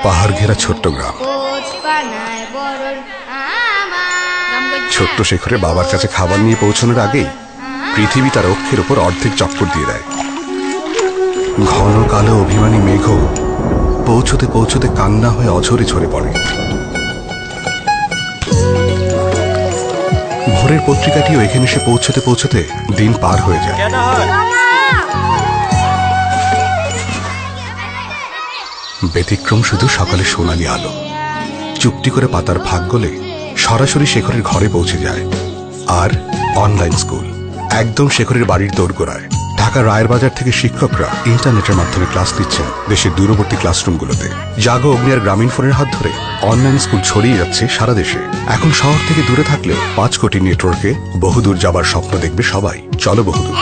পাহাড় ঘেরা ছোট্ট গ্রাম। ছোট্ট শেখরের বাবার কাছে খাবার নিয়ে পৌঁছানোর আগেই পৃথিবী তার অক্ষের উপর অর্ধেক চক্কর দিয়ে দেয়। ঘন কালো অভিমানী মেঘ পৌঁছতে পৌঁছতে কান্না হয়ে অঝরে ঝরে পড়ে। ভোরের পত্রিকাটিও এখানে এসে পৌঁছতে পৌঁছতে দিন পার হয়ে যায়। ব্যতিক্রম শুধু সকালে সোনালি আলো। চুপটি করে পাতার ফাঁক গলে সরাসরি শেখরের ঘরে পৌঁছে যায়। আর অনলাইন স্কুল একদম শেখরের বাড়ির দোরগোড়ায়। ঢাকা রায়ের বাজার থেকে শিক্ষকরা ইন্টারনেটের মাধ্যমে ক্লাস নিচ্ছেন দেশের দূরবর্তী ক্লাসরুমগুলোতে। জাগো অগ্নিয়ার গ্রামীণ ফোনের হাত ধরে অনলাইন স্কুল ছড়িয়ে যাচ্ছে সারা দেশে। এখন শহর থেকে দূরে থাকলেও 5 কোটি নেটওয়ার্কে বহুদূর যাবার স্বপ্ন দেখবে সবাই। চলো বহুদূর।